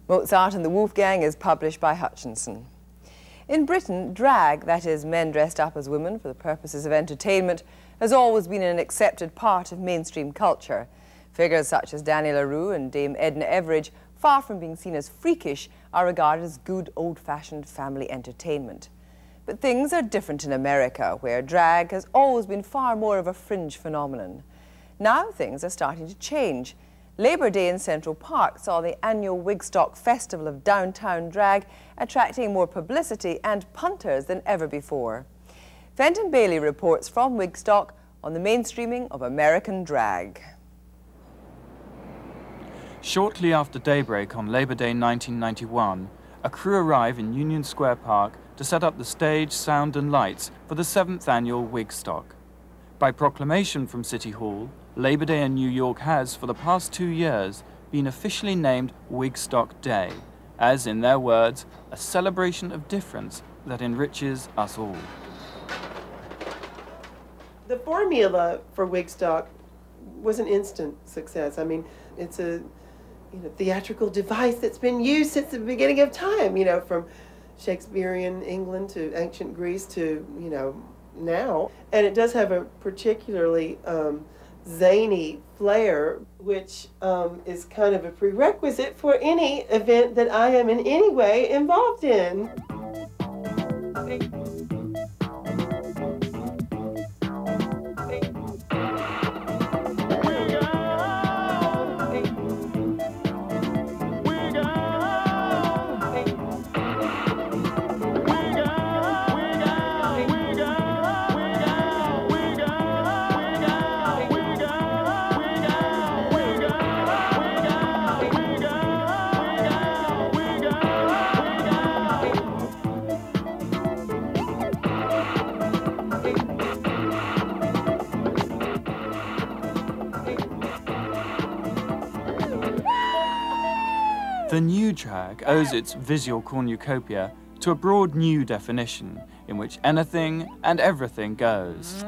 Mozart and the Wolfgang is published by Hutchinson. In Britain, drag, that is, men dressed up as women for the purposes of entertainment, has always been an accepted part of mainstream culture. Figures such as Danny LaRue and Dame Edna Everage, far from being seen as freakish, are regarded as good old-fashioned family entertainment. But things are different in America, where drag has always been far more of a fringe phenomenon. Now things are starting to change. Labor Day in Central Park saw the annual Wigstock Festival of Downtown Drag attracting more publicity and punters than ever before. Fenton Bailey reports from Wigstock on the mainstreaming of American drag. Shortly after daybreak on Labor Day 1991, a crew arrive in Union Square Park to set up the stage, sound and lights for the 7th annual Wigstock. By proclamation from City Hall, Labor Day in New York has, for the past 2 years, been officially named Wigstock Day, as, in their words, a celebration of difference that enriches us all. The formula for Wigstock was an instant success. I mean, it's a theatrical device that's been used since the beginning of time, from Shakespearean England to ancient Greece to, now. And it does have a particularly zany flair, which is kind of a prerequisite for any event that I am in any way involved in. The new drag owes its visual cornucopia to a broad new definition in which anything and everything goes.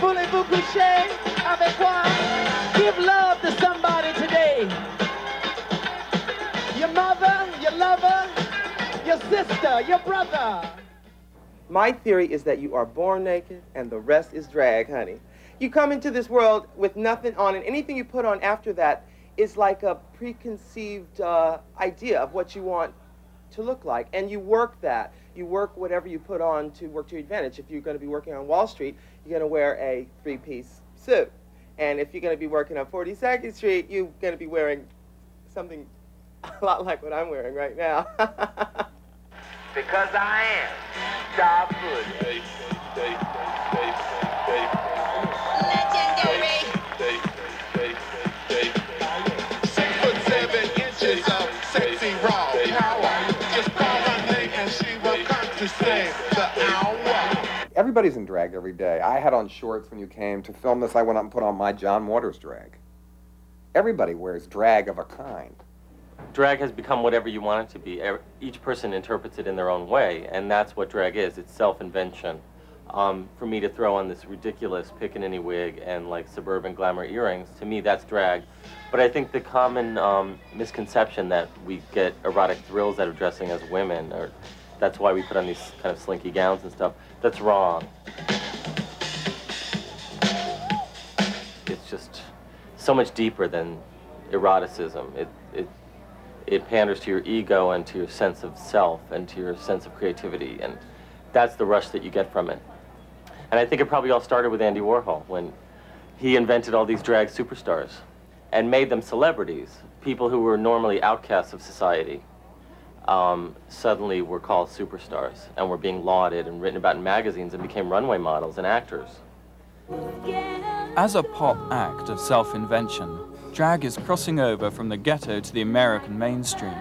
Voulez-vous coucher avec moi? Give love to somebody today. Your mother, your lover, your sister, your brother. My theory is that you are born naked and the rest is drag, honey. You come into this world with nothing on, and anything you put on after that is like a preconceived idea of what you want to look like. And you work that. You work whatever you put on to work to your advantage. If you're going to be working on Wall Street, you're going to wear a three-piece suit. And if you're going to be working on 42nd Street, you're going to be wearing something a lot like what I'm wearing right now. Because I am Star Pudding. Legendary. 6'7" of sexy raw power. Just call her name and she will come to sing the hour. Everybody's in drag every day. I had on shorts when you came to film this. I went up and put on my John Waters drag. Everybody wears drag of a kind. Drag has become whatever you want it to be. Each person interprets it in their own way, and that's what drag is. It's self-invention. For me to throw on this ridiculous pickaninny wig and like suburban glamour earrings, to me that's drag. But I think the common misconception that we get erotic thrills out of dressing as women, or that's why we put on these kind of slinky gowns and stuff, that's wrong. It's just so much deeper than eroticism. It panders to your ego and to your sense of self and to your sense of creativity, and that's the rush that you get from it. And I think it probably all started with Andy Warhol when he invented all these drag superstars and made them celebrities. People who were normally outcasts of society suddenly were called superstars and were being lauded and written about in magazines and became runway models and actors. As a pop act of self-invention, drag is crossing over from the ghetto to the American mainstream.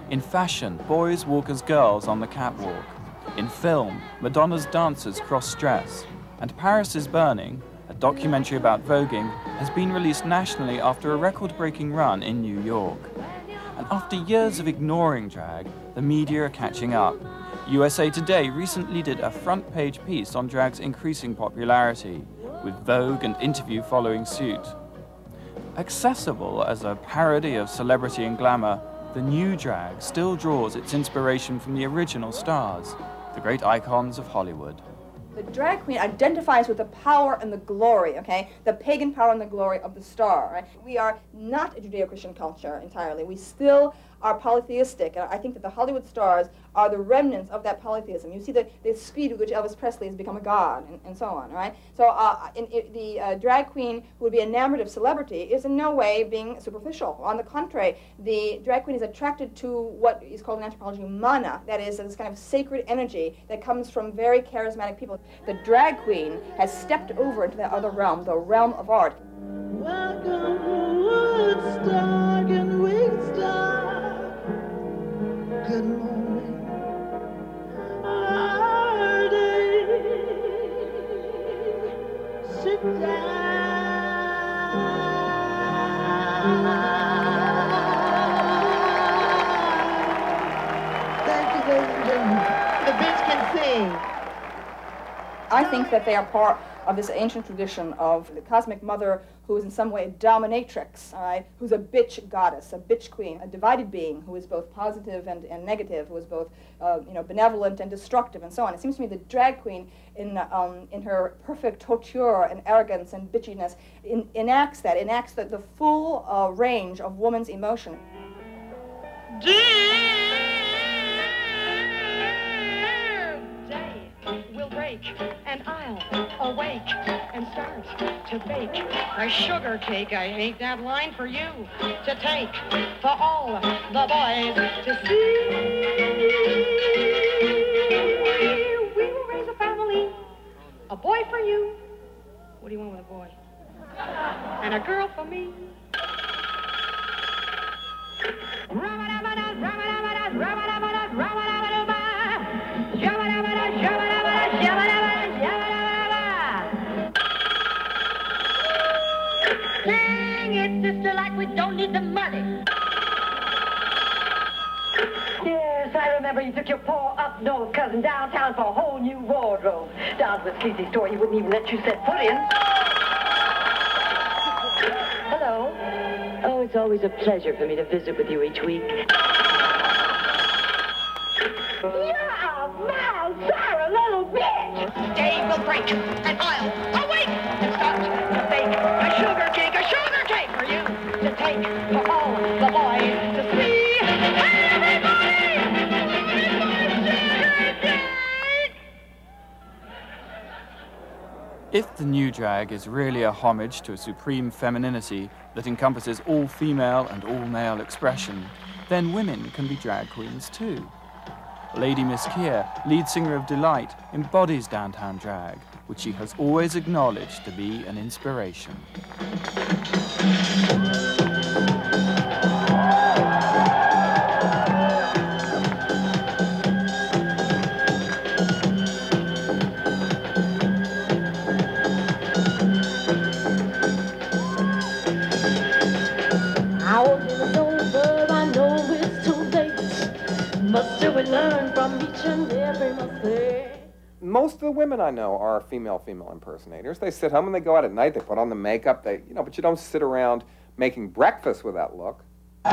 In fashion, boys walk as girls on the catwalk. In film, Madonna's dancers cross-dress. And Paris is Burning, a documentary about voguing, has been released nationally after a record-breaking run in New York. And after years of ignoring drag, the media are catching up. USA Today recently did a front-page piece on drag's increasing popularity, with Vogue and Interview following suit. Accessible as a parody of celebrity and glamour, the new drag still draws its inspiration from the original stars, the great icons of Hollywood. The drag queen identifies with the power and the glory, okay? The pagan power and the glory of the star, right? We are not a Judeo-Christian culture entirely. We still are polytheistic, and I think that the Hollywood stars are the remnants of that polytheism. You see the speed with which Elvis Presley has become a god, and so on, right? So the drag queen who would be enamored of celebrity is in no way being superficial. On the contrary, the drag queen is attracted to what is called in anthropology mana, that is, this kind of sacred energy that comes from very charismatic people. The drag queen has stepped over into the other realm, the realm of art. Welcome to Woodstock and Wigstock. Good morning, our day. Sit down. Thank you, ladies and gentlemen. The bitch can sing. I think that they are part of this ancient tradition of the cosmic mother who is in some way a dominatrix, all right, who's a bitch goddess, a bitch queen, a divided being who is both positive and negative, who is both benevolent and destructive, and so on. It seems to me the drag queen, in her perfect hauteur and arrogance and bitchiness, enacts the full range of woman's emotion. And I'll awake and start to bake a sugar cake. I hate that line for you to take, for all the boys to see. We will raise a family, a boy for you. What do you want with a boy? And a girl for me. Dang it, sister, like we don't need the money. Yes, I remember you took your poor up-north cousin downtown for a whole new wardrobe. Down to a sleazy store he wouldn't even let you set foot in. Hello. Oh, it's always a pleasure for me to visit with you each week. You're a mild, sour little bitch. Day will break, and I'll awake and start to bake a sugar cake for you to take for all the boys to see. Everybody! If the new drag is really a homage to a supreme femininity that encompasses all female and all male expression, then women can be drag queens too. Lady Miss Keir, lead singer of Delight, embodies downtown drag, which she has always acknowledged to be an inspiration. I was in a zone, but I know it's too late. Must still we learn from each and every mistake. Most of the women I know are female impersonators. They sit home and they go out at night, they put on the makeup, but you don't sit around making breakfast with that look. Our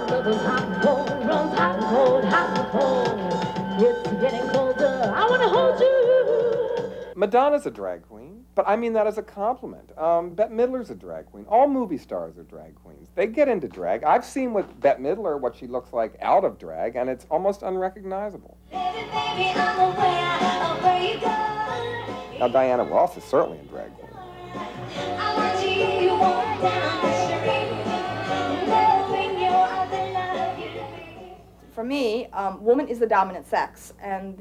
mother's hot cold runs hot and cold, hot and cold. It's getting colder. I want to hold you. Madonna's a drag queen, but I mean that as a compliment. Bette Midler's a drag queen. All movie stars are drag queens. They get into drag. I've seen with Bette Midler what she looks like out of drag, and it's almost unrecognizable. Baby, baby, I'm aware of where you go. Now, Diana Ross is certainly a drag queen. I want you walk down the street. Never bring your other love you. For me, woman is the dominant sex, and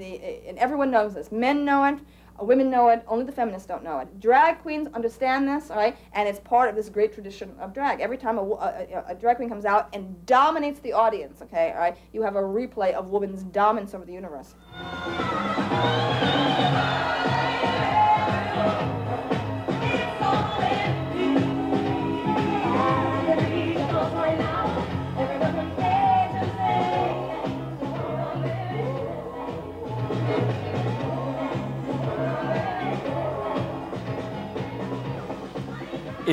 everyone knows this. Men know it. Women know it, only the feminists don't know it. Drag queens understand this, all right, and it's part of this great tradition of drag. Every time a drag queen comes out and dominates the audience, okay, all right, you have a replay of woman's dominance over the universe. It's all in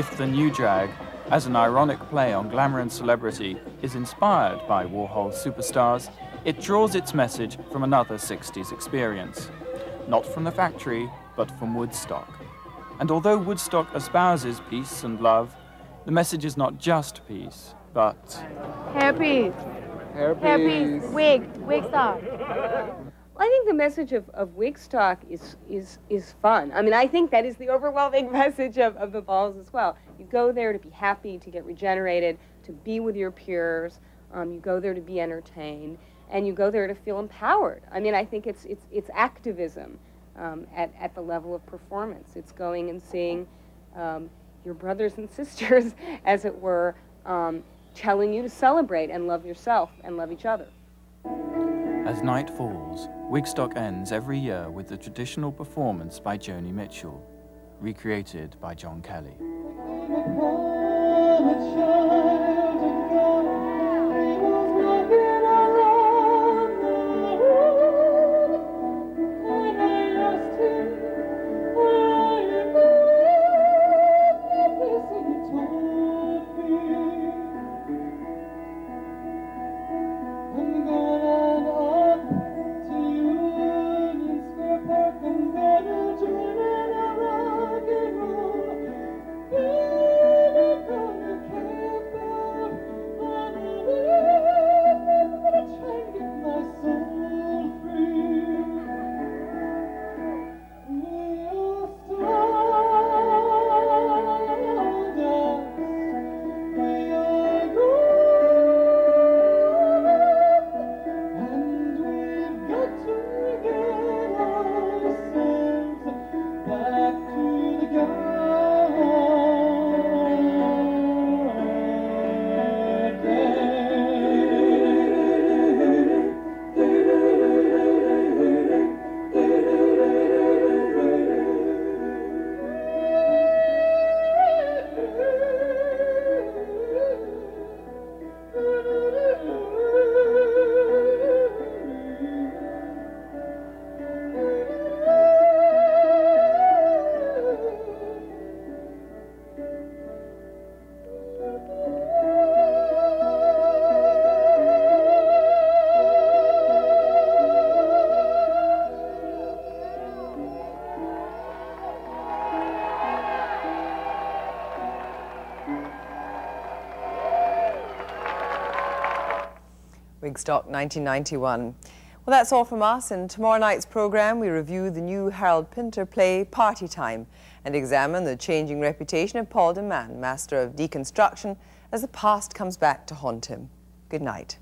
If the new drag, as an ironic play on glamour and celebrity, is inspired by Warhol's superstars, it draws its message from another 60s experience. Not from the factory, but from Woodstock. And although Woodstock espouses peace and love, the message is not just peace, but... Hair peace. Hair Hair peace. Wigstock. I think the message of Wigstock is fun. I mean, I think that is the overwhelming message of the balls as well. You go there to be happy, to get regenerated, to be with your peers. You go there to be entertained, and you go there to feel empowered. I mean, I think it's activism at the level of performance. It's going and seeing your brothers and sisters, as it were, telling you to celebrate and love yourself and love each other. As night falls, Wigstock ends every year with the traditional performance by Joni Mitchell, recreated by John Kelly. Wigstock 1991. Well, that's all from us. In tomorrow night's programme, we review the new Harold Pinter play Party Time and examine the changing reputation of Paul de Man, master of deconstruction, as the past comes back to haunt him. Good night.